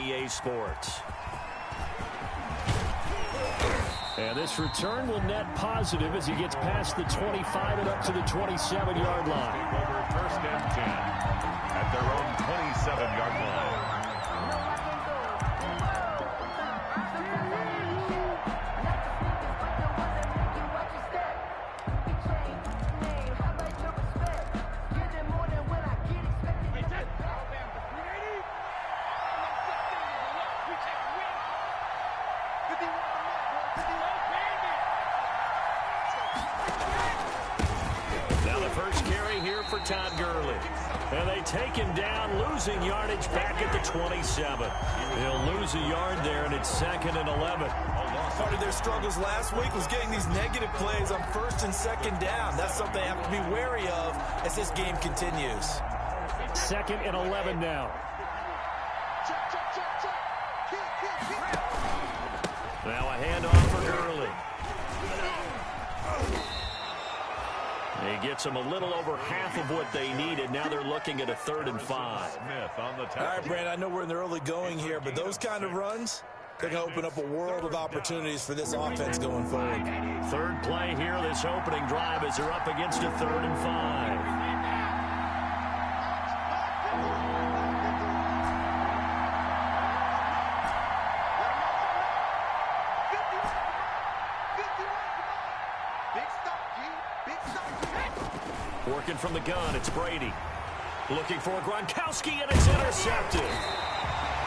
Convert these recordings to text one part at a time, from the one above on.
EA Sports. And this return will net positive as he gets past the 25 and up to the 27-yard line. Over first and 10 at their own 27-yard line. And they take him down, losing yardage back at the 27. He'll lose a yard there, and it's 2nd and 11. Part of their struggles last week was getting these negative plays on 1st and 2nd down. That's something they have to be wary of as this game continues. 2nd and 11 now. Now a handoff for Gurley. He gets them a little over half of what they needed. Now they're looking at a 3rd and 5. Smith on the All right, Brandon, I know we're in the early going here, but those kind of runs, they're going to open up a world of opportunities for this offense going forward. 3rd play here, this opening drive, as they're up against a 3rd and 5. Working from the gun, it's Brady. Looking for Gronkowski, and it's intercepted.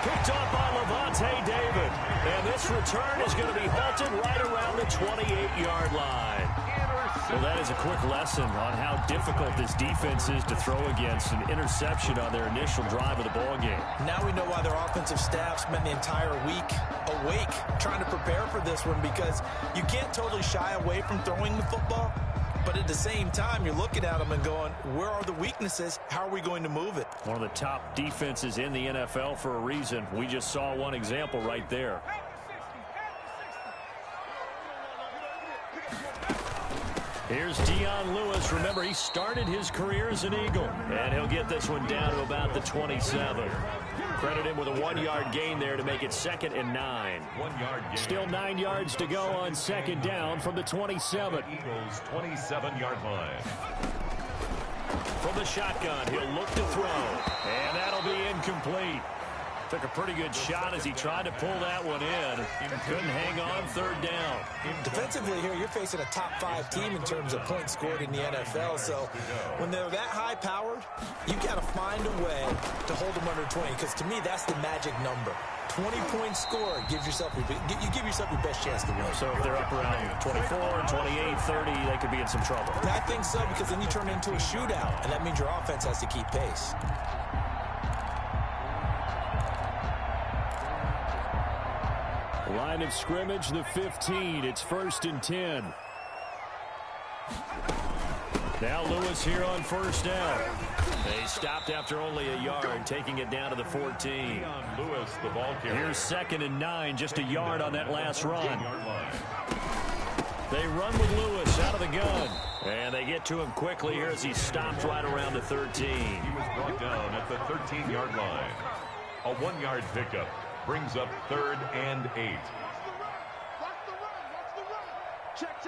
Picked up by Levante David. And this return is going to be halted right around the 28-yard line. Well, that is a quick lesson on how difficult this defense is to throw against. An interception on their initial drive of the ballgame. Now we know why their offensive staff spent the entire week awake trying to prepare for this one, because you can't totally shy away from throwing the football. But at the same time, you're looking at them and going, where are the weaknesses? How are we going to move it? One of the top defenses in the NFL for a reason. We just saw one example right there. Here's Dion Lewis. Remember, he started his career as an Eagle. And he'll get this one down to about the 27. Credit him with a 1-yard gain there to make it 2nd and 9. 1-yard gain. Still 9 yards to go on 2nd down from the 27. Eagles 27-yard line. From the shotgun, he'll look to throw. And that'll be incomplete. Took a pretty good shot as he tried to pull that one in. Couldn't hang on 3rd down. Defensively here, you're facing a top 5 team in terms of points scored in the NFL. So when they're that high-powered, you got to find a way to hold them under 20. Because to me, that's the magic number. 20 points scored gives yourself you give yourself your best chance to win. So if they're up around 24, 28, 30, they could be in some trouble. I think so, because then you turn it into a shootout, and that means your offense has to keep pace. Line of scrimmage, the 15. It's 1st and 10. Now Lewis here on 1st down. They stopped after only a yard, taking it down to the 14. Lewis, the ball carrier. Here's 2nd and 9, just a yard on that last run. They run with Lewis out of the gun. And they get to him quickly here as he stopped right around the 13. He was brought down at the 13-yard line. A 1-yard pickup brings up 3rd and 8. Watch the run. Check.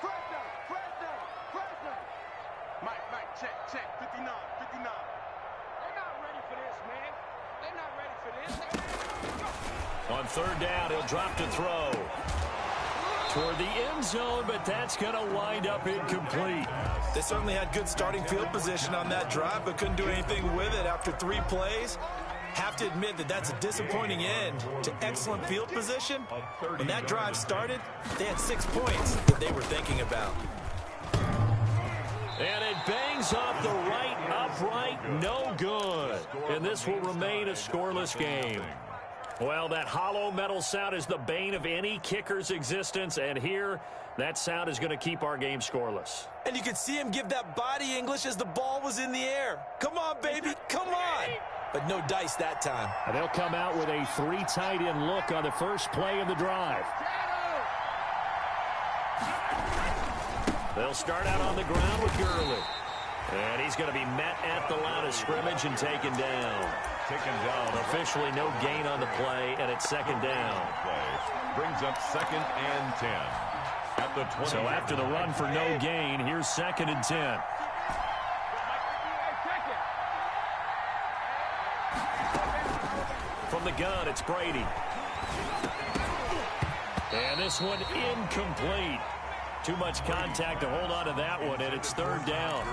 Fresh down. Mike, check. 59. They're not ready for this, man. They're not ready for this. On 3rd down, he'll drop to throw. Toward the end zone, but that's going to wind up incomplete. They certainly had good starting field position on that drive, but couldn't do anything with it after 3 plays. Have to admit that that's a disappointing end to excellent field position. When that drive started, they had 6 points that they were thinking about. And it bangs off the right upright, no good. And this will remain a scoreless game. Well, that hollow metal sound is the bane of any kicker's existence, and here, that sound is going to keep our game scoreless. And you could see him give that body English as the ball was in the air. Come on, baby, come on. But no dice that time. And they'll come out with a 3 tight end look on the first play of the drive. They'll start out on the ground with Gurley. And he's going to be met at the line of scrimmage and taken down. Officially no gain on the play, and it's second down. Brings up 2nd and 10. At the 20. So after the run for no gain, here's 2nd and 10. From the gun, it's Brady. And this one incomplete. Too much contact to hold on to that one, and it's 3rd down.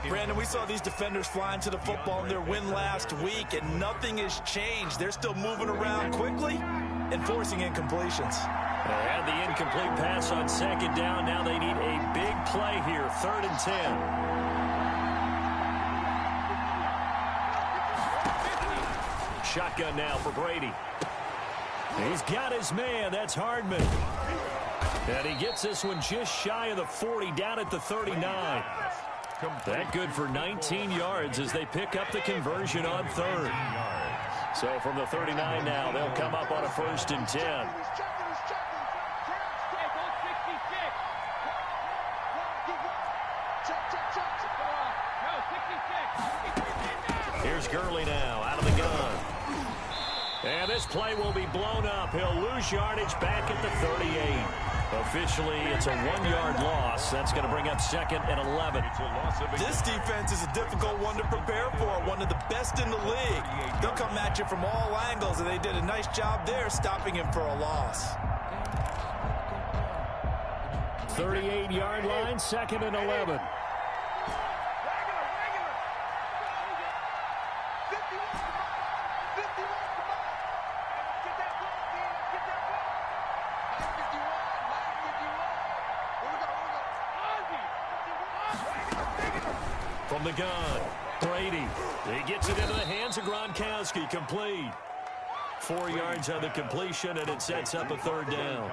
Brandon, we saw these defenders flying to the football in their win last week, and nothing has changed. They're still moving around quickly and forcing incompletions. They had the incomplete pass on 2nd down. Now they need a big play here, 3rd and 10. Shotgun now for Brady. He's got his man. That's Hardman. And he gets this one just shy of the 40, down at the 39. That good for 19 yards as they pick up the conversion on 3rd. So from the 39 now, they'll come up on a 1st and 10. Here's Gurley now out of the gun. And this play will be blown up. He'll lose yardage back at the 38. Officially, it's a 1-yard loss. That's going to bring up 2nd and 11. This defense is a difficult one to prepare for, one of the best in the league. They'll come at you from all angles, and they did a nice job there stopping him for a loss. 38-yard line, 2nd and 11. From the gun, Brady. He gets it into the hands of Gronkowski. Complete. 4 yards on the completion, and it sets up a 3rd down.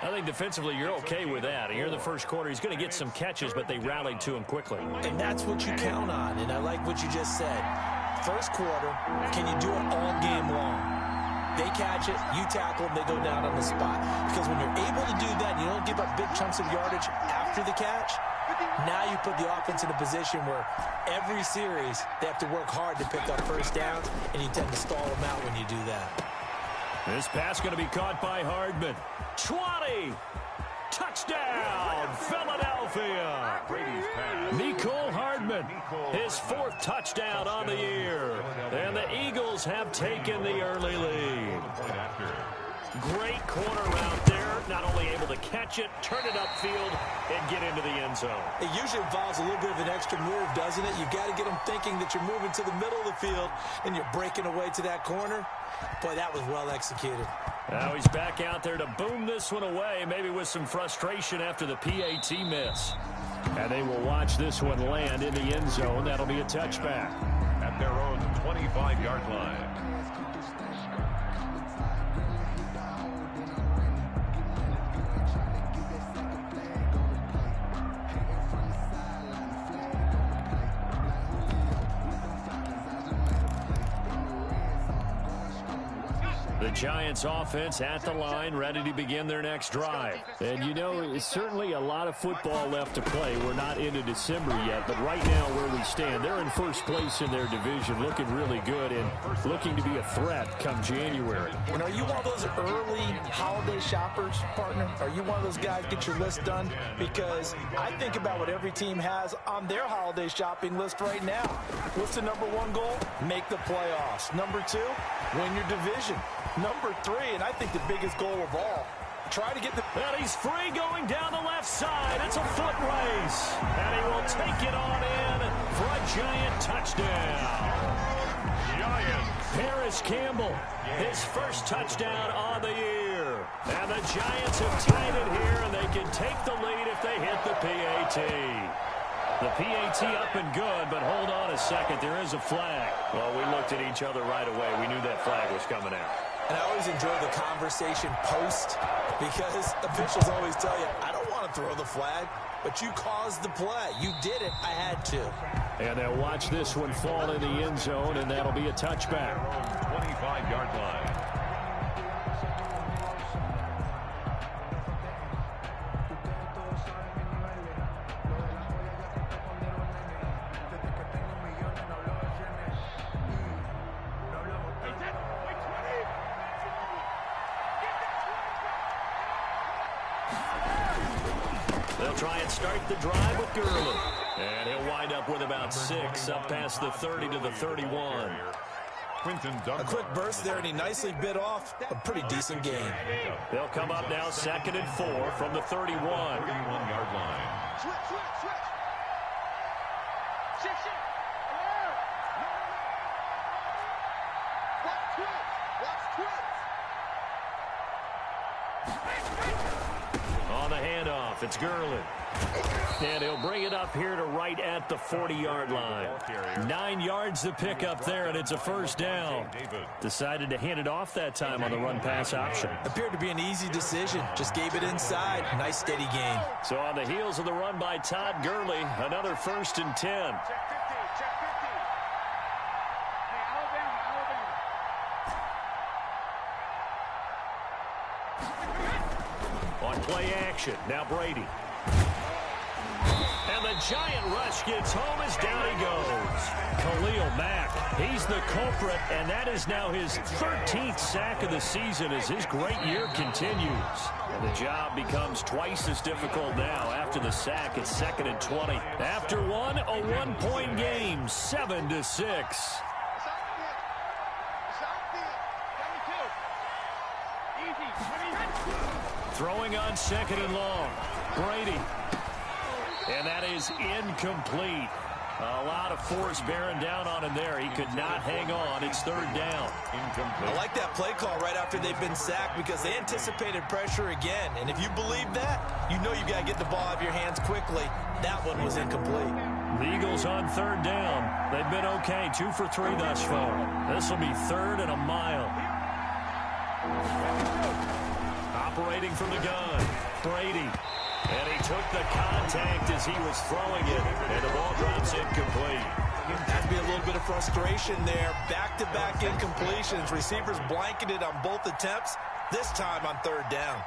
I think defensively you're okay with that. Here in the first quarter, he's going to get some catches, but they rallied to him quickly. And that's what you count on, and I like what you just said. First quarter, can you do it all game long? They catch it, you tackle them, they go down on the spot. Because when you're able to do that and you don't give up big chunks of yardage after the catch, now you put the offense in a position where every series they have to work hard to pick up first downs, and you tend to stall them out when you do that. This pass going to be caught by Hardman. 20! Touchdown, Philadelphia! Nicole Hardman, his 4th touchdown on the year. And the Eagles have taken the early lead. Great corner route there. Not only able to catch it, turn it upfield, and get into the end zone. It usually involves a little bit of an extra move, doesn't it? You've got to get them thinking that you're moving to the middle of the field and you're breaking away to that corner. Boy, that was well executed. Now he's back out there to boom this one away, maybe with some frustration after the PAT miss. And they will watch this one land in the end zone. That'll be a touchback. At their own 25-yard line. The Giants offense at the line, ready to begin their next drive. And you know, it's certainly a lot of football left to play. We're not into December yet, but right now where we stand, they're in first place in their division, looking really good and looking to be a threat come January. And are you one of those early holiday shoppers, partner? Are you one of those guys get your list done? Because I think about what every team has on their holiday shopping list right now. What's the #1 goal? Make the playoffs. #2, win your division. #3, and I think the biggest goal of all, try to get the... And he's free going down the left side. It's a foot race. And he will take it on in for a Giant touchdown. Paris Campbell, his first touchdown on the year. And the Giants have tied it here, and they can take the lead if they hit the PAT. The PAT up and good, but hold on a second. There is a flag. Well, we looked at each other right away. We knew that flag was coming out. And I always enjoy the conversation post because officials always tell you, I don't want to throw the flag, but you caused the play. You did it. I had to. And they'll watch this one fall in the end zone, and that'll be a touchback. 25-yard line. They'll try and start the drive with Gurley. And he'll wind up with about 6 up past the 30 to the 31. A quick burst there, and he nicely bit off a pretty decent gain. They'll come up now 2nd and 4 from the 31. 31-yard line. Switch. Shift. Watch twitch. On the handoff, it's Gurley. And he'll bring it up here to right at the 40-yard line. 9 yards to pick up there, and it's a first down. Decided to hand it off that time on the run-pass option. Appeared to be an easy decision. Just gave it inside. Nice, steady gain. So on the heels of the run by Todd Gurley, another 1st and 10. Check 15. Hey, Alabama. On play action, now Brady. And the giant rush gets home as down he goes. Khalil Mack, he's the culprit, and that is now his 13th sack of the season as his great year continues. And the job becomes twice as difficult now. After the sack, it's 2nd and 20. After one, a one-point game, 7-6. Throwing on 2nd and long. Brady. And that is incomplete. A lot of force bearing down on him there. He could not hang on. It's 3rd down. I like that play call right after they've been sacked because they anticipated pressure again. And if you believe that, you know you've got to get the ball out of your hands quickly. That one was incomplete. The Eagles on 3rd down. They've been okay. 2 for 3 thus far. This will be 3rd and a mile. Operating from the gun. Brady. And he took the contact as he was throwing it, and the ball drops incomplete. Has to be a little bit of frustration there. Back-to-back incompletions. Receivers blanketed on both attempts, this time on 3rd down.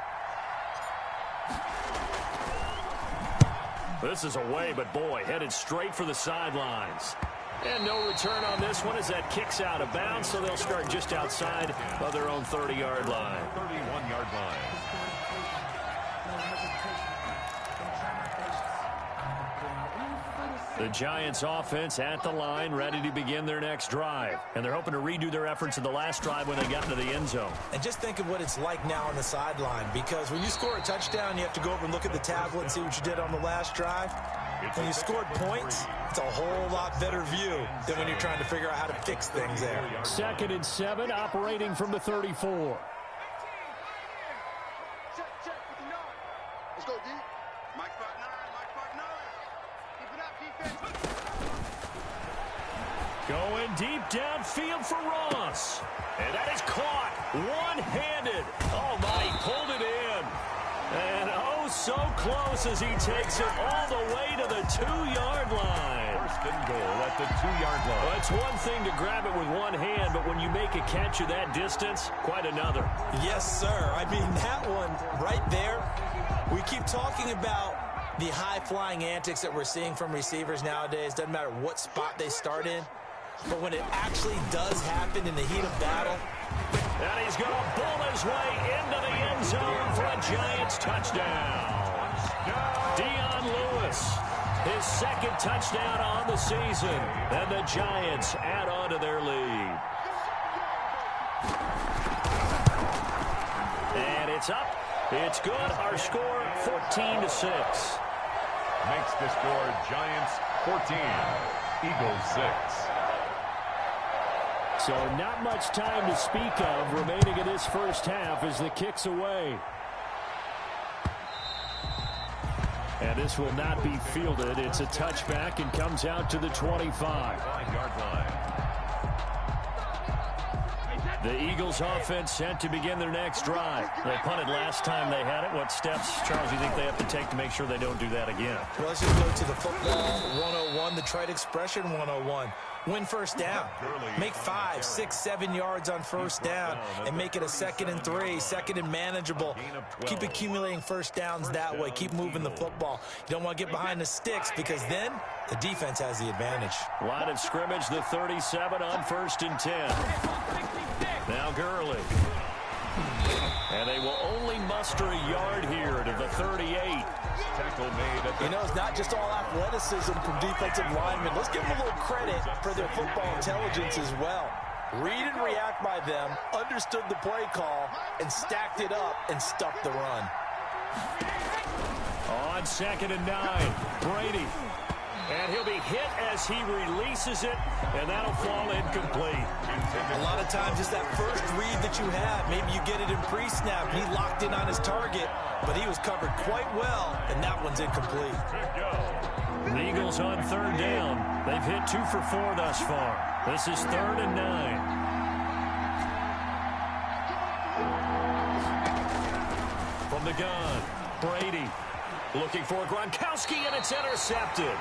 This is away, but boy, headed straight for the sidelines. And no return on this one as that kicks out of bounds, so they'll start just outside of their own 30-yard line. 31-yard line. The Giants offense at the line, ready to begin their next drive. And they're hoping to redo their efforts in the last drive when they got into the end zone. And just think of what it's like now on the sideline, because when you score a touchdown, you have to go over and look at the tablet and see what you did on the last drive. When you scored points, it's a whole lot better view than when you're trying to figure out how to fix things there. 2nd and 7, operating from the 34. Check 59. Let's go, D. Mike 5'9", Keep it up, defense. Going deep downfield for Ross. And that is caught one-handed. Oh, my, he pulled it in. And oh, so close as he takes it all the way to the 2-yard line. 1st and goal at the 2-yard line. Well, it's one thing to grab it with one hand, but when you make a catch of that distance, quite another. Yes, sir. I mean, that one right there, we keep talking about the high-flying antics that we're seeing from receivers nowadays. Doesn't matter what spot they start in. But when it actually does happen in the heat of battle. And he's going to bull his way into the end zone for a Giants touchdown. Dion Lewis, his 2nd touchdown on the season. And the Giants add on to their lead. And it's up. It's good. Our score, 14-6. Makes the score Giants 14, Eagles 6. So not much time to speak of remaining in this first half as the kick's away. And this will not be fielded. It's a touchback and comes out to the 25. 5-yard line. The Eagles offense set to begin their next drive. They punted last time they had it. What steps, Charles, do you think they have to take to make sure they don't do that again? Well, let's just go to the football 101, the trade expression 101. Win first down. Make 5, 6, 7 yards on first down and make it a 2nd and 3, 2nd and manageable. Keep accumulating first downs that way. Keep moving the football. You don't want to get behind the sticks because then the defense has the advantage. Line of scrimmage, the 37 on 1st and 10. Now Gurley. And they will only muster a yard here to the 38. Tackle made at the... You know, it's not just all athleticism from defensive linemen. Let's give them a little credit for their football intelligence as well. Read and react by them, understood the play call, and stacked it up and stuffed the run. On 2nd and 9, Brady. And he'll be hit as he releases it, and that'll fall incomplete. A lot of times it's that first read that you have. Maybe you get it in pre-snap, and he locked in on his target, but he was covered quite well, and that one's incomplete. The Eagles on 3rd down. They've hit 2 for 4 thus far. This is 3rd and 9. From the gun, Brady looking for Gronkowski, and it's intercepted.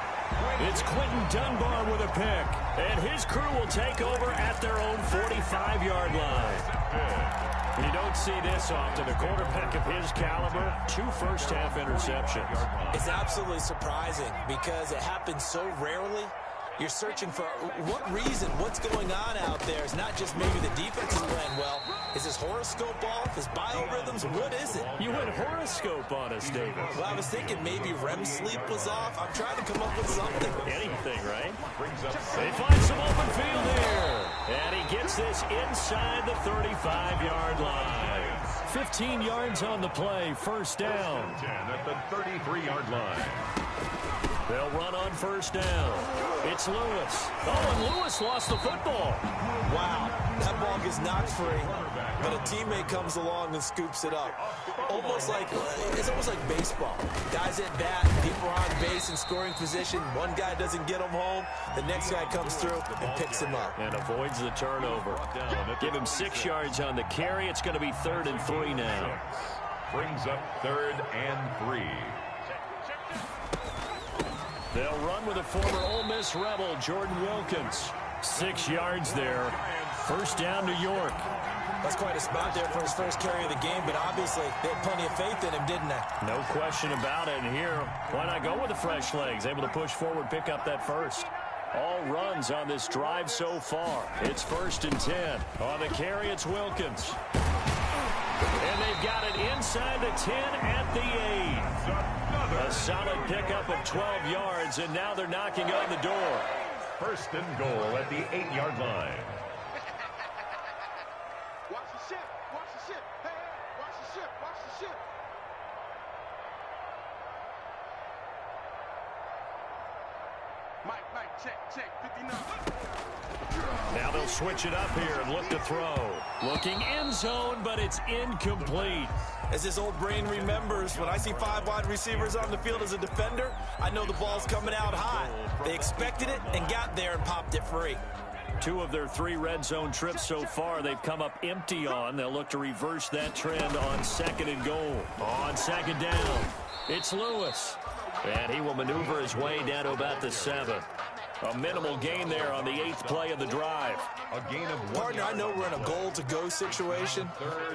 It's Quentin Dunbar with a pick, and his crew will take over at their own 45-yard line. You don't see this often. A quarterback of his caliber, 2 first-half interceptions. It's absolutely surprising because it happens so rarely. You're searching for what reason, what's going on out there. It's not just maybe the defense is playing well. Is his horoscope off? His biorhythms? What is it? You went horoscope on us, David. Well, I was thinking maybe REM sleep was off. I'm trying to come up with something. Anything, right? They find some open field here. And he gets this inside the 35-yard line. 15 yards on the play, first down. 10 at the 33-yard line. They'll run on first down. It's Lewis. Oh, and Lewis lost the football. Wow, that ball gets knocked free, but a teammate comes along and scoops it up. It's almost like baseball. Guys at bat, people are on base in scoring position. One guy doesn't get him home. The next guy comes through and picks him up. And avoids the turnover. Give him 6 yards on the carry. It's going to be 3rd and 3 now. Brings up 3rd and 3. They'll run with a former Ole Miss Rebel, Jordan Wilkins. 6 yards there. First down, New York. That's quite a spot there for his first carry of the game, but obviously they had plenty of faith in him, didn't they? No question about it. And here, why not go with the fresh legs? Able to push forward, pick up that first. All runs on this drive so far. It's 1st and 10. On the carry, it's Wilkins. And they've got it inside the 10 at the 8. A solid pickup of 12 yards, and now they're knocking on the door. 1st and goal at the 8-yard line. Watch the ship. Watch the ship. Hey, watch the ship. Watch the ship. Mike, check. 59. Now they'll switch it up here and look to throw. Looking end zone, but it's incomplete. As his old brain remembers, when I see 5 wide receivers on the field as a defender, I know the ball's coming out hot. They expected it and got there and popped it free. 2 of their 3 red zone trips so far they've come up empty on. They'll look to reverse that trend on 2nd and goal. On 2nd down, it's Lewis. And he will maneuver his way down to about the 7. A minimal gain there on the 8th play of the drive. A gain of 1 Partner, I know we're in a goal-to-go situation,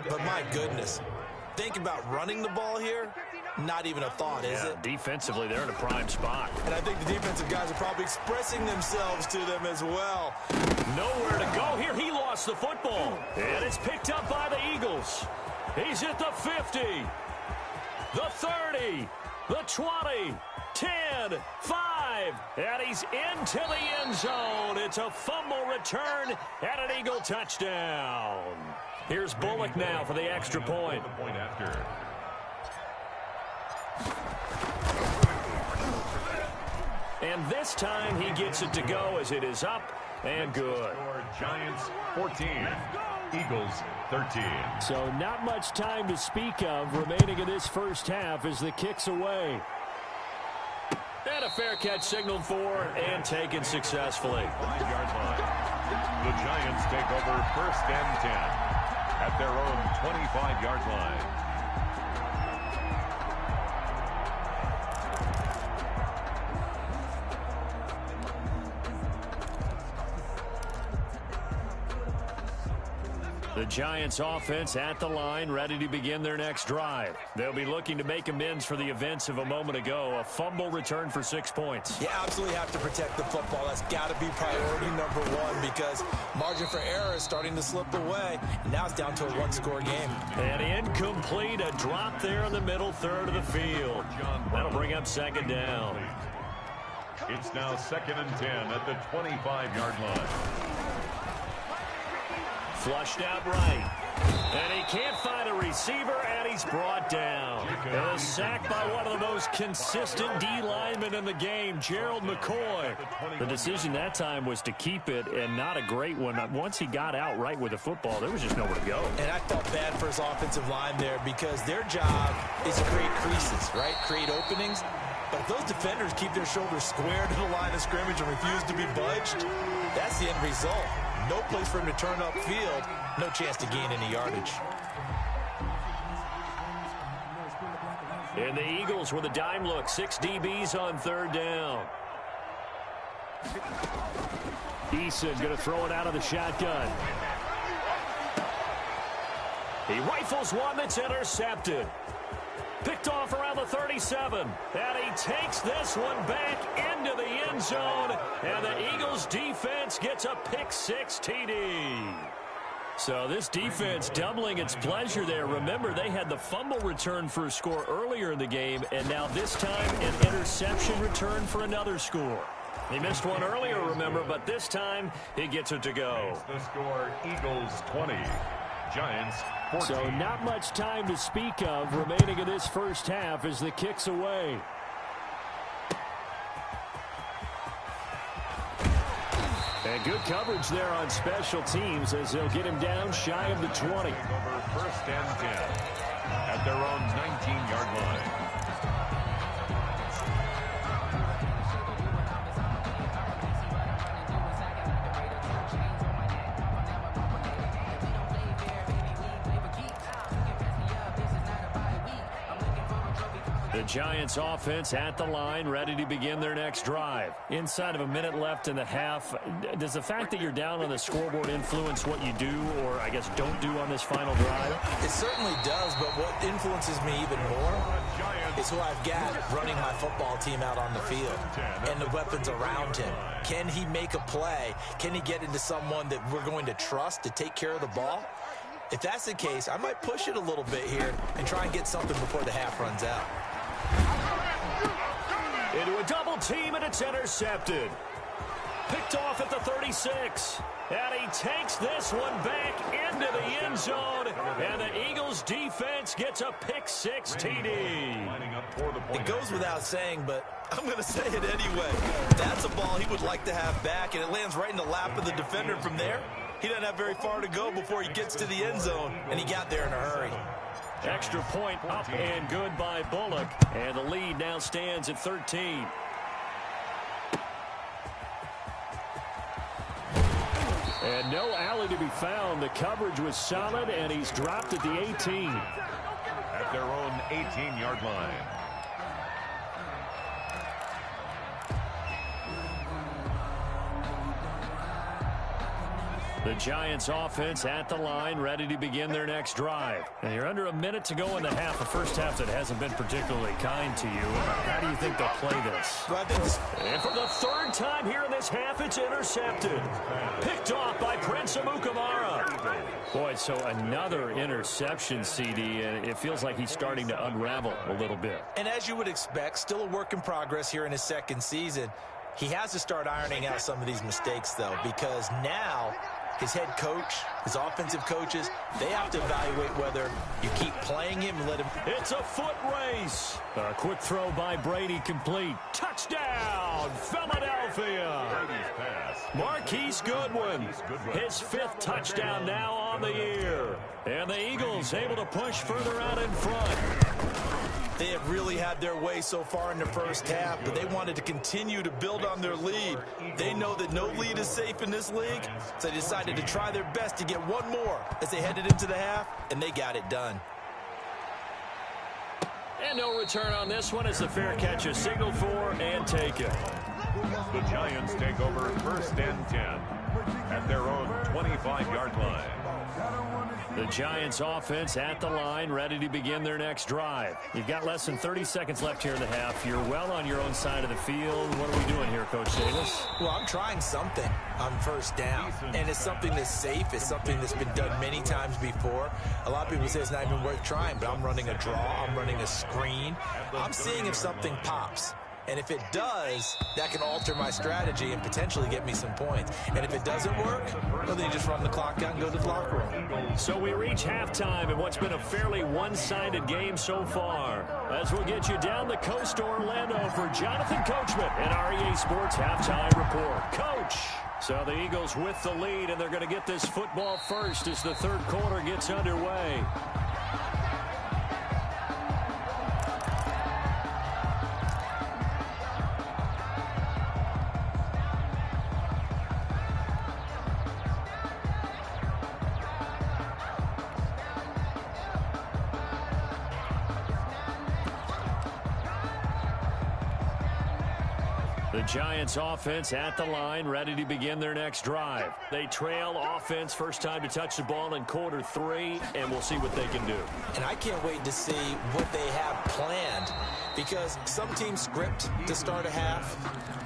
but my goodness. Think about running the ball here. Not even a thought, is it? Defensively, they're in a prime spot. And I think the defensive guys are probably expressing themselves to them as well. Nowhere to go here. He lost the football. And it's picked up by the Eagles. He's at the 50, the 30, the 20, 10, 5, and he's into the end zone. It's a fumble return and an Eagle touchdown. Here's Bullock now for the extra point. And this time he gets it to go as it is up and good. Giants 14, Eagles 13. So not much time to speak of remaining in this first half as the kick's away. And a fair catch signaled for and taken successfully. 5-yard line. The Giants take over 1st and 10 at their own 25-yard line. The Giants offense at the line, ready to begin their next drive. They'll be looking to make amends for the events of a moment ago. A fumble return for 6 points. You absolutely have to protect the football. That's got to be priority number one because margin for error is starting to slip away. And now it's down to a one-score game. And incomplete, a drop there in the middle third of the field. That'll bring up second down. It's now 2nd and 10 at the 25-yard line. Flushed out right. And he can't find a receiver, and he's brought down. And a sack by one of the most consistent D linemen in the game, Gerald McCoy. The decision that time was to keep it, and not a great one. Once he got out right with the football, there was just nowhere to go. And I felt bad for his offensive line there because their job is to create creases, right? Create openings. But if those defenders keep their shoulders square to the line of scrimmage and refuse to be budged, that's the end result. No place for him to turn upfield. No chance to gain any yardage. And the Eagles with a dime look. 6 DBs on third down. Eason going to throw it out of the shotgun. He rifles one that's intercepted. Picked off around the 37. And he takes this one back into the end zone. And the Eagles defense gets a pick-6 TD. So this defense doubling its pleasure there. Remember, they had the fumble return for a score earlier in the game. And now this time an interception return for another score. He missed one earlier, remember, but this time he gets it to go. The score, Eagles 20. Giants 14. So not much time to speak of remaining in this first half as the kick's away. And good coverage there on special teams as they'll get him down shy of the 20. Over 1st and 10 at their own 19-yard line. The Giants offense at the line, ready to begin their next drive. Inside of a minute left in the half, does the fact that you're down on the scoreboard influence what you do or, I guess, don't do on this final drive? It certainly does, but what influences me even more is who I've got running my football team out on the field and the weapons around him. Can he make a play? Can he get into someone that we're going to trust to take care of the ball? If that's the case, I might push it a little bit here and try and get something before the half runs out. Into a double team, and it's intercepted. Picked off at the 36. And he takes this one back into the end zone. And the Eagles defense gets a pick-6 TD. It goes without saying, but I'm going to say it anyway. That's a ball he would like to have back, and it lands right in the lap of the defender from there. He doesn't have very far to go before he gets to the end zone, and he got there in a hurry. Extra point up and good by Bullock. And the lead now stands at 13. And no alley to be found. The coverage was solid, and he's dropped at the 18. At their own 18-yard line. The Giants offense at the line, ready to begin their next drive. And you're under a minute to go in the half, a first half that hasn't been particularly kind to you. How do you think they'll play this? Well, I think this... And for the third time here in this half, it's intercepted. Picked off by Prince Amukamara. Boy, so another interception, CD, and it feels like he's starting to unravel a little bit. And as you would expect, still a work in progress here in his second season. He has to start ironing out some of these mistakes, though, because now his head coach, his offensive coaches, they have to evaluate whether you keep playing him and let him. It's a foot race. A quick throw by Brady complete. Touchdown, Philadelphia. Marquise Goodwin, his 5th touchdown now on the year. And the Eagles able to push further out in front. They have really had their way so far in the first half, but they wanted to continue to build on their lead. They know that no lead is safe in this league, so they decided to try their best to get one more as they headed into the half, and they got it done. And no return on this one as the fair catch is signaled for and taken. The Giants take over 1st and 10 at their own 25-yard line. The Giants offense at the line, ready to begin their next drive. You've got less than 30 seconds left here in the half. You're well on your own side of the field. What are we doing here, Coach Davis? Well, I'm trying something on first down, and it's something that's safe. It's something that's been done many times before. A lot of people say it's not even worth trying, but I'm running a draw. I'm running a screen. I'm seeing if something pops. And if it does, that can alter my strategy and potentially get me some points. And if it doesn't work, well, then you just run the clock out and go to the locker room. So we reach halftime in what's been a fairly one-sided game so far. As we'll get you down the coast to Orlando for Jonathan Coachman and our EA Sports Halftime Report. Coach! So the Eagles with the lead, and they're going to get this football first as the third quarter gets underway. The Giants offense at the line, ready to begin their next drive. They trail offense, first time to touch the ball in quarter 3, and we'll see what they can do. And I can't wait to see what they have planned, because some teams script to start a half.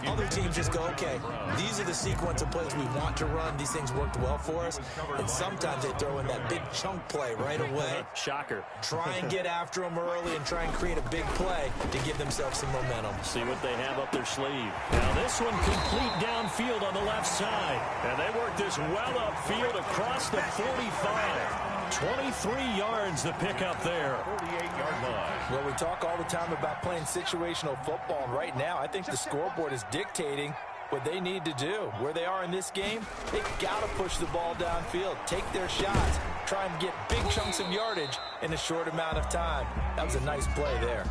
Other teams just go, okay, these are the sequence of plays we want to run. These things worked well for us. And sometimes they throw in that big chunk play right away. Shocker. Try and get after them early and try and create a big play to give themselves some momentum. See what they have up their sleeve. Now this one complete downfield on the left side. And they work this well upfield across the 45. 23 yards to pick up there. 48-yard line. Well, we talk all the time about playing situational football, and right now I think the scoreboard is dictating what they need to do. Where they are in this game, they've got to push the ball downfield, take their shots, try and get big chunks of yardage in a short amount of time. That was a nice play there.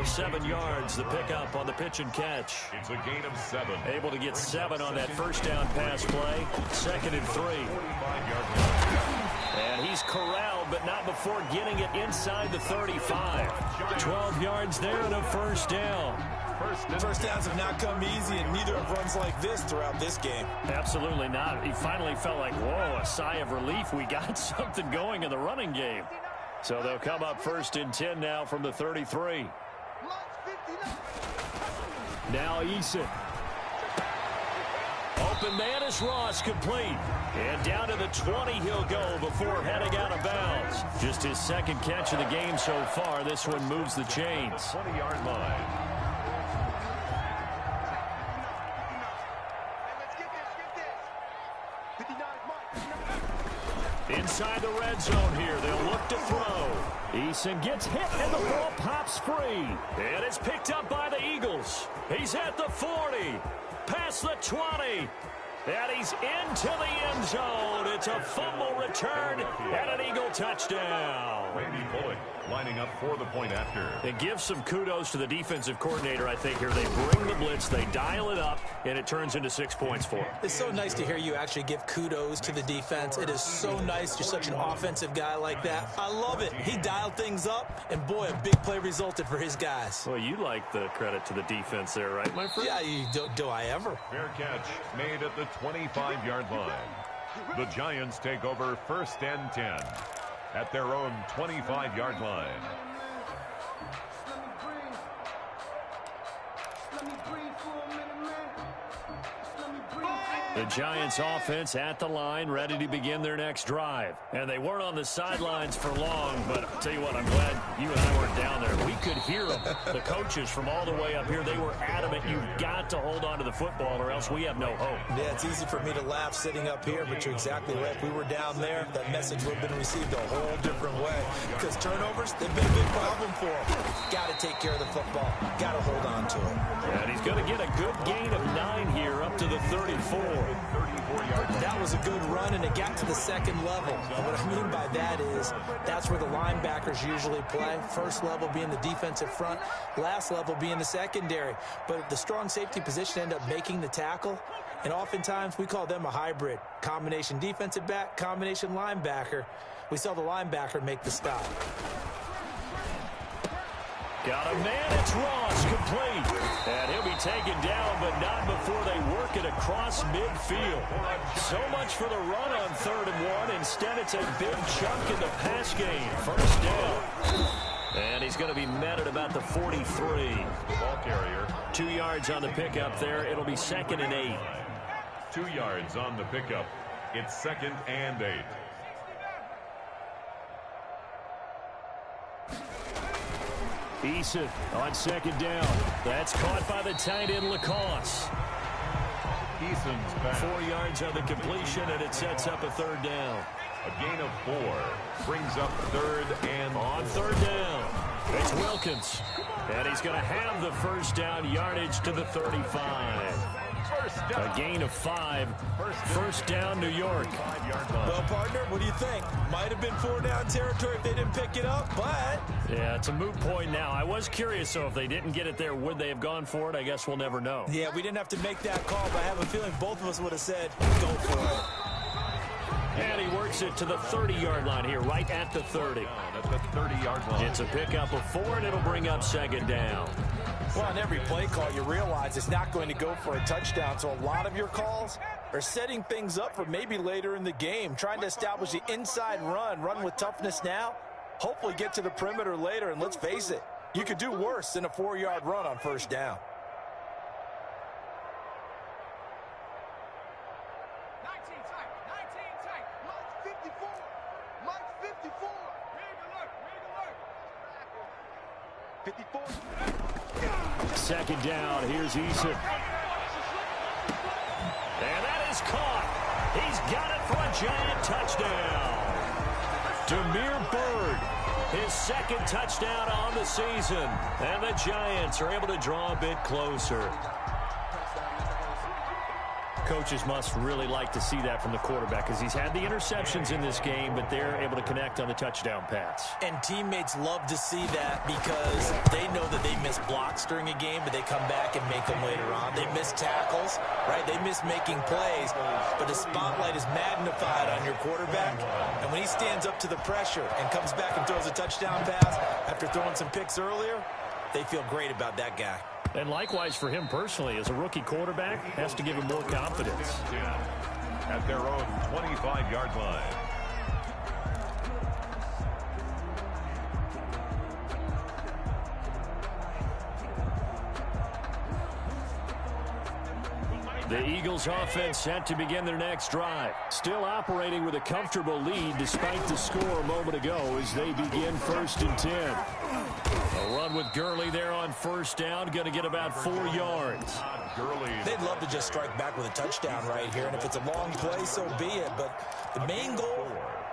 7 yards to pick up on the pitch and catch. It's a gain of 7. Able to get 7 on that first down pass play. 2nd and 3. 45-yard line. And he's corralled, but not before getting it inside the 35. 12 yards there and a first down. First downs have not come easy, and neither have runs like this throughout this game. Absolutely not. He finally felt like, whoa, a sigh of relief. We got something going in the running game. So they'll come up 1st and 10 now from the 33. Now Eason. Open man is Ross, complete. And down to the 20 he'll go before heading out of bounds. Just his 2nd catch of the game so far. This one moves the chains. 20-yard line. Inside the red zone here, they'll look to throw. Eason gets hit, and the ball pops free. And it's picked up by the Eagles. He's at the 40, past the 20, and he's into the end zone. It's a fumble return and an Eagle touchdown. Randy Bullock lining up for the point after. It gives some kudos to the defensive coordinator, I think, here. They bring the blitz, they dial it up, and it turns into 6 points for him. It's so nice to hear you actually give kudos to the defense. It is so nice. You're such an offensive guy like that. I love it. He dialed things up, and boy, a big play resulted for his guys. Well, you like the credit to the defense there, right, my friend? Yeah, do I ever? Fair catch made at the 25-yard line. The Giants take over 1st and 10 at their own 25-yard line. The Giants offense at the line, ready to begin their next drive. And they weren't on the sidelines for long, but I'll tell you what, I'm glad you and I weren't down there. We could hear them. The coaches from all the way up here, they were adamant, you've got to hold on to the football or else we have no hope. Yeah, it's easy for me to laugh sitting up here, but you're exactly right. If we were down there, that message would have been received a whole different way. Because turnovers, they've been a big problem for them. Got to take care of the football. Got to hold on to it. And he's going to get a good gain of 9 here up to the 34. That was a good run, and it got to the 2nd level. And what I mean by that is that's where the linebackers usually play. First level being the defensive front, last level being the secondary. But the strong safety position ended up making the tackle, and oftentimes we call them a hybrid. Combination defensive back, combination linebacker. We saw the linebacker make the stop. Got a man, it's Ross, complete. And he'll be taken down, but not before they work it across midfield. So much for the run on 3rd and 1. Instead, it's a big chunk in the pass game. First down. And he's going to be met at about the 43. Ball carrier. 2 yards on the pickup there. It'll be 2nd and 8. 2 yards on the pickup. It's 2nd and 8. Eason on 2nd down. That's caught by the tight end, Lacoste. Eason's back. 4 yards on the completion, and it sets up a 3rd down. A gain of 4 brings up 3rd and on 3rd down. It's Wilkins. And he's going to have the first down, yardage to the 35. A gain of 5. First down, New York. Well, partner, what do you think? Might have been 4-down territory if they didn't pick it up, but... Yeah, it's a moot point now. I was curious, so if they didn't get it there, would they have gone for it? I guess we'll never know. Yeah, we didn't have to make that call, but I have a feeling both of us would have said, go for it. And he works it to the 30-yard line here, right at the 30. That's the 30-yard line. It's a pickup of 4, and it'll bring up 2nd down. Well, on every play call, you realize it's not going to go for a touchdown, so a lot of your calls are setting things up for maybe later in the game, trying to establish the inside run with toughness now, hopefully get to the perimeter later, and let's face it, you could do worse than a 4-yard run on first down. 19 tight. Mike 54. Mike 54. Read the look. 54. 2nd down. Here's Eason. And that is caught. He's got it for a giant touchdown. Demir Bird, his 2nd touchdown on the season. And the Giants are able to draw a bit closer. Coaches must really like to see that from the quarterback because he's had the interceptions in this game, but they're able to connect on the touchdown pass. And teammates love to see that because they know that they miss blocks during a game, but they come back and make them later on. They miss tackles, right? They miss making plays, but the spotlight is magnified on your quarterback. And when he stands up to the pressure and comes back and throws a touchdown pass after throwing some picks earlier, they feel great about that guy. And likewise for him personally, as a rookie quarterback, has to give him more confidence. At their own 25-yard line. The Eagles offense set to begin their next drive. Still operating with a comfortable lead despite the score a moment ago as they begin 1st and 10. A run with Gurley there on first down, going to get about 4 yards. They'd love to just strike back with a touchdown right here, and if it's a long play, so be it. But the main goal,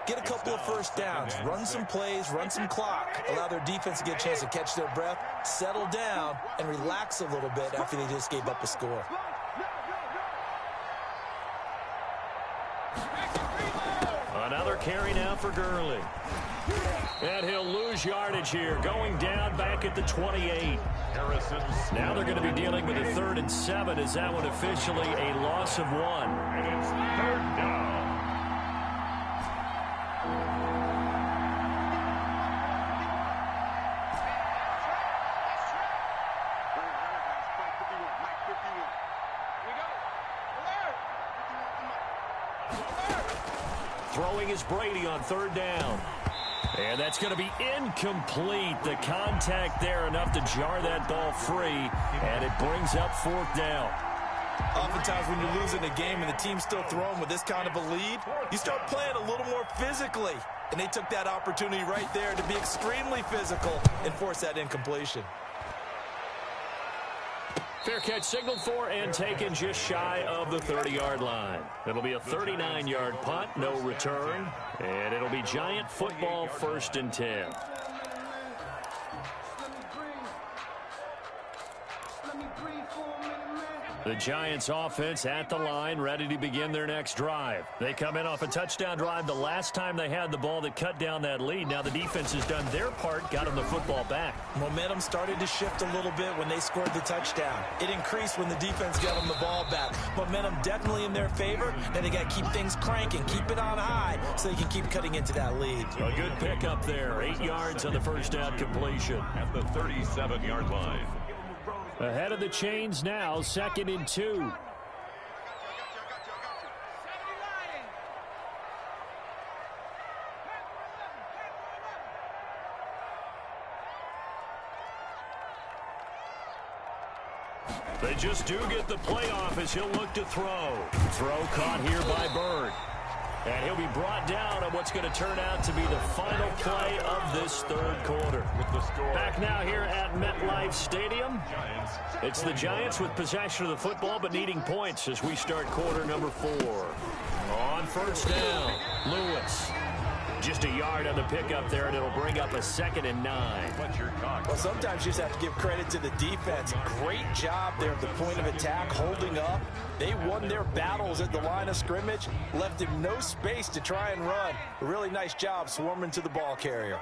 get a couple of first downs, run some plays, run some clock, allow their defense to get a chance to catch their breath, settle down, and relax a little bit after they just gave up a score. Another carry now for Gurley. And he'll lose yardage here, going down back at the 28. Now they're going to be dealing with a 3rd and 7. Is that one officially a loss of 1? And it's 3rd down. Throwing is Brady on 3rd down. And that's going to be incomplete. The contact there enough to jar that ball free. And it brings up 4th down. Oftentimes when you're losing a game and the team's still throwing with this kind of a lead, you start playing a little more physically. And they took that opportunity right there to be extremely physical and force that incompletion. Fair catch signaled for and taken just shy of the 30-yard line. It'll be a 39-yard punt, no return, and it'll be Giant football 1st and 10. The Giants offense at the line, ready to begin their next drive. They come in off a touchdown drive the last time they had the ball that cut down that lead. Now the defense has done their part, got them the football back. Momentum started to shift a little bit when they scored the touchdown. It increased when the defense got them the ball back. Momentum definitely in their favor. Now they got to keep things cranking, keep it on high so they can keep cutting into that lead. A good pickup there. 8 yards on the first down completion. At the 37-yard line. Ahead of the chains now, 2nd and 2. They just do get the playoff as he'll look to throw. Throw caught here by Bird. And he'll be brought down on what's going to turn out to be the final play of this third quarter. Back now here at MetLife Stadium. It's the Giants with possession of the football but needing points as we start quarter number 4. On first down, Lewis. Just a yard on the pickup there, and it'll bring up a 2nd and 9. Well, sometimes you just have to give credit to the defense. Great job there at the point of attack, holding up. They won their battles at the line of scrimmage, left him no space to try and run. A really nice job swarming to the ball carrier.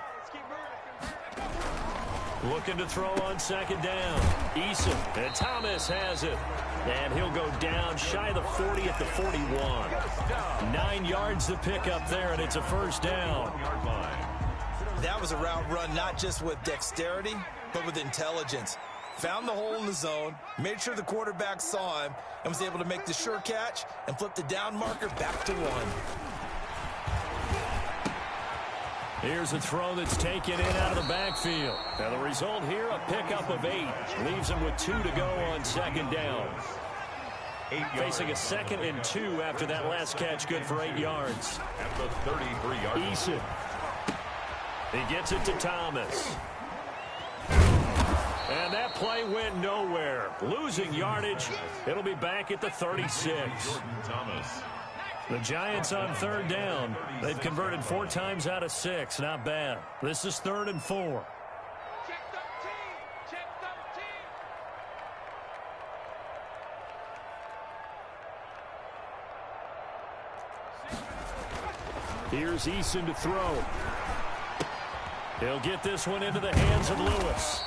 Looking to throw on 2nd down. Eason, and Thomas has it. And he'll go down shy of the 40 at the 41. 9 yards to pick up there, and it's a first down. That was a route run not just with dexterity, but with intelligence. Found the hole in the zone, made sure the quarterback saw him, and was able to make the sure catch and flip the down marker back to 1. Here's a throw that's taken in out of the backfield. Now the result here, a pickup of 8. Leaves him with 2 to go on 2nd down. Facing a 2nd and 2 after that last catch, good for 8 yards. At the 33-yard line. Eason. He gets it to Thomas. And that play went nowhere. Losing yardage. It'll be back at the 36. Jordan Thomas. The Giants on 3rd down. They've converted 4 times out of 6. Not bad. This is 3rd and 4. Here's Eason to throw. He'll get this one into the hands of Lewis.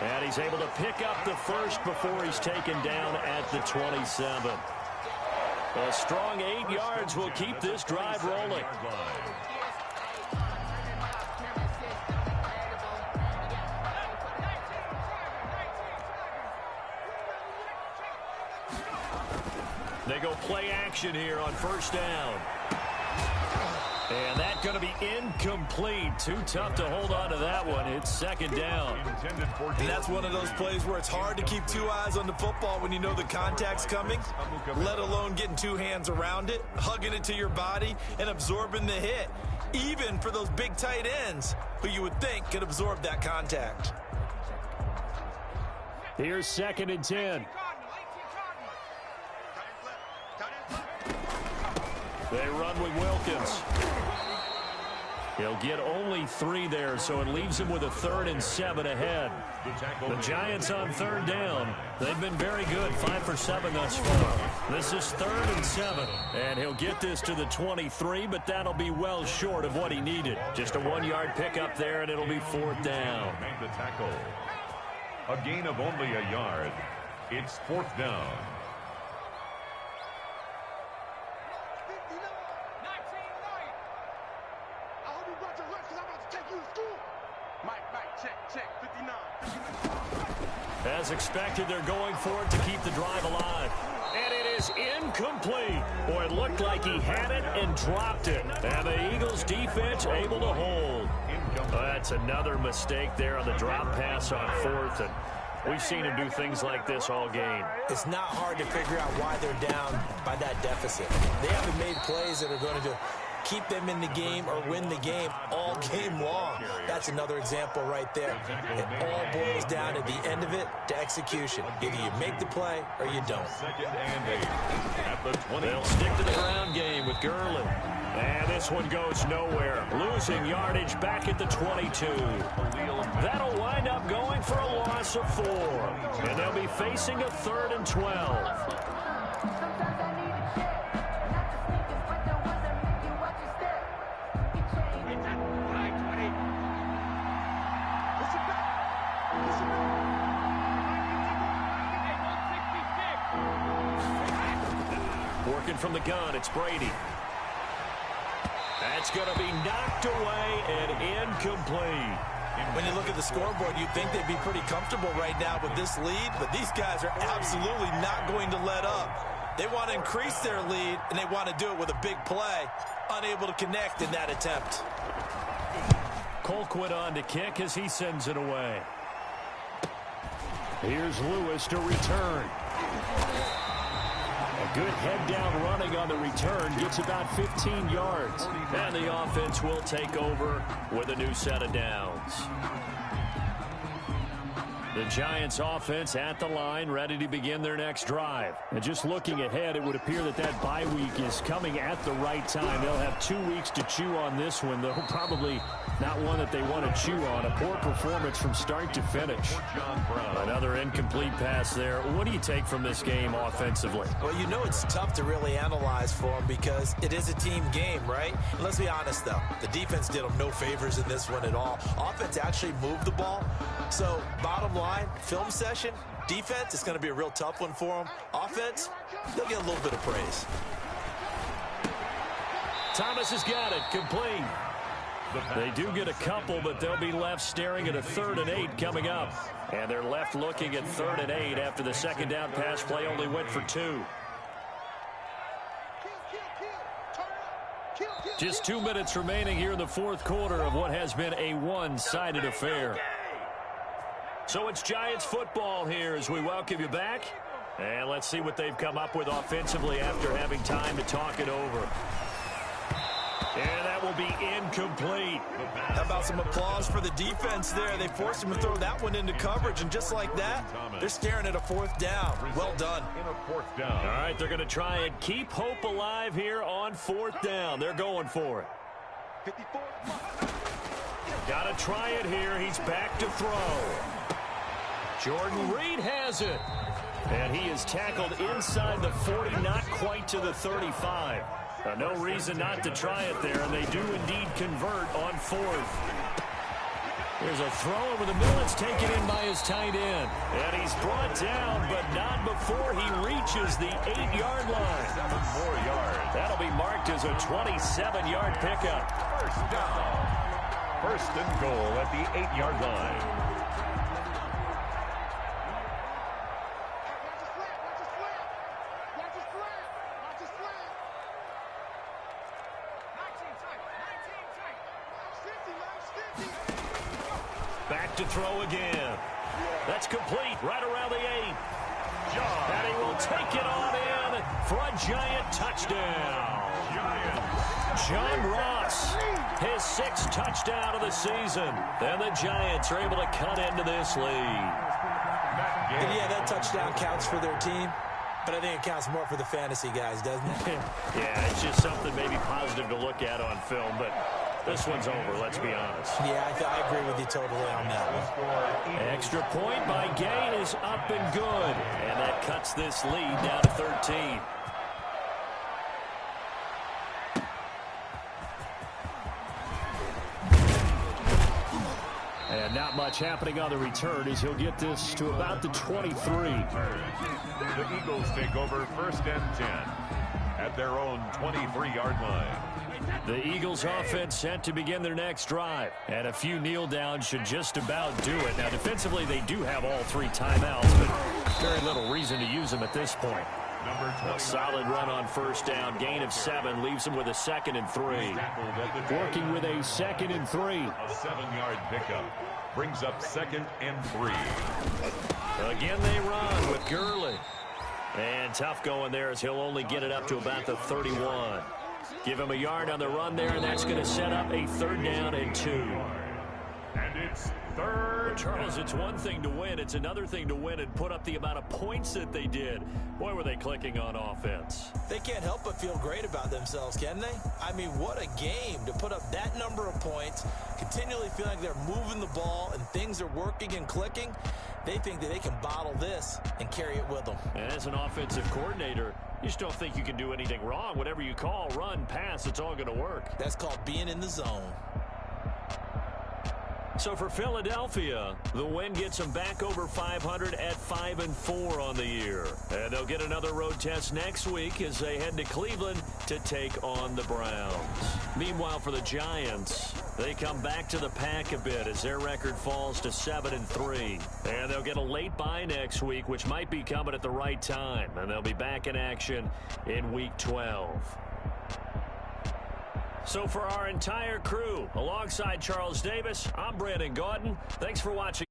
And he's able to pick up the first before he's taken down at the 27. A strong 8 yards will keep this drive rolling. They go play action here on first down. And that's going to be incomplete. Too tough to hold on to that one. It's 2nd down. And that's one of those plays where it's hard to keep 2 eyes on the football when you know the contact's coming, let alone getting 2 hands around it, hugging it to your body, and absorbing the hit, even for those big tight ends who you would think could absorb that contact. Here's 2nd and 10. They run with Wilkins. He'll get only 3 there, so it leaves him with a 3rd and 7 ahead. The Giants on 3rd down. They've been very good, 5 for 7 thus far. This is 3rd and 7, and he'll get this to the 23, but that'll be well short of what he needed. Just a 1-yard pickup there, and it'll be 4th down. Made the tackle. A gain of only a yard. It's 4th down. As expected, they're going for it to keep the drive alive. And it is incomplete. Boy, it looked like he had it and dropped it. And the Eagles defense able to hold. That's another mistake there on the drop pass on 4th. And we've seen him do things like this all game. It's not hard to figure out why they're down by that deficit. They haven't made plays that are going to keep them in the game or win the game all game long. That's another example right there. It all boils down at the end of it to execution. Either you make the play or you don't. Second and 8 at the 20. They'll stick to the ground game with Gurley. And this one goes nowhere. Losing yardage back at the 22. That'll wind up going for a loss of 4. And they'll be facing a 3rd and 12. Working from the gun, it's Brady. That's going to be knocked away and incomplete. When you look at the scoreboard, you'd think they'd be pretty comfortable right now with this lead, but these guys are absolutely not going to let up. They want to increase their lead, and they want to do it with a big play. Unable to connect in that attempt. Colquitt on to kick as he sends it away. Here's Lewis to return. A good head-down running on the return gets about 15 yards. And the offense will take over with a new set of downs. The Giants offense at the line, ready to begin their next drive. And just looking ahead, it would appear that that bye week is coming at the right time. They'll have 2 weeks to chew on this one, though probably not one that they want to chew on. A poor performance from start to finish. Another incomplete pass there. What do you take from this game offensively? Well, you know it's tough to really analyze for them because it is a team game, right? And let's be honest, though. The defense did them no favors in this one at all. Offense actually moved the ball. So, bottom line, film session, defense, it's going to be a real tough one for them. Offense, they'll get a little bit of praise. Thomas has got it, complete. They do get a couple, but they'll be left staring at a 3rd and 8 coming up. And they're left looking at 3rd and 8 after the second down pass play only went for 2. Just 2 minutes remaining here in the fourth quarter of what has been a one-sided affair. So it's Giants football here as we welcome you back. And let's see what they've come up with offensively after having time to talk it over. And that will be incomplete. How about some applause for the defense there? They forced him to throw that one into coverage, and just like that, they're staring at a 4th down. Well done. All right, they're going to try and keep hope alive here on 4th down. They're going for it. Got to try it here. He's back to throw. Jordan Reed has it. And he is tackled inside the 40, not quite to the 35. No reason not to try it there, and they do indeed convert on 4th. There's a throw over the middle. It's taken in by his tight end. And he's brought down, but not before he reaches the 8-yard line. 7 more yards. That'll be marked as a 27-yard pickup. First down. 1st and goal at the 8-yard line. Back to throw again. That's complete right around the 8. And he will take it on in for a Giant touchdown. John Ross, his 6th touchdown of the season. And the Giants are able to cut into this lead. And yeah, that touchdown counts for their team. But I think it counts more for the fantasy guys, doesn't it? Yeah, it's just something maybe positive to look at on film. But this one's over, let's be honest. Yeah, I agree with you totally on that one. Extra point by Gay is up and good. And that cuts this lead down to 13. And not much happening on the return as he'll get this to about the 23. The Eagles take over 1st and 10 at their own 23-yard line. The Eagles offense set to begin their next drive. And a few kneel downs should just about do it. Now, defensively, they do have all 3 timeouts, but very little reason to use them at this point. A solid run on 1st down. Gain of 7 leaves them with a 2nd and 3. Working with a 2nd and 3. A 7-yard pickup brings up 2nd and 3. Again, they run with Gurley. And tough going there as he'll only get it up to about the 31. Give him a yard on the run there, and that's going to set up a 3rd down and 2. And it's 3rd. Charles, it's one thing to win. It's another thing to win and put up the amount of points that they did. Boy, were they clicking on offense. They can't help but feel great about themselves, can they? I mean, what a game to put up that number of points, continually feeling like they're moving the ball and things are working and clicking. They think that they can bottle this and carry it with them. And as an offensive coordinator, you just don't think you can do anything wrong. Whatever you call, run, pass, it's all going to work. That's called being in the zone. So for Philadelphia, the win gets them back over 500 at 5-4 on the year. And they'll get another road test next week as they head to Cleveland to take on the Browns. Meanwhile, for the Giants, they come back to the pack a bit as their record falls to 7-3. And they'll get a late bye next week, which might be coming at the right time. And they'll be back in action in Week 12. So for our entire crew, alongside Charles Davis, I'm Brandon Gaudin. Thanks for watching.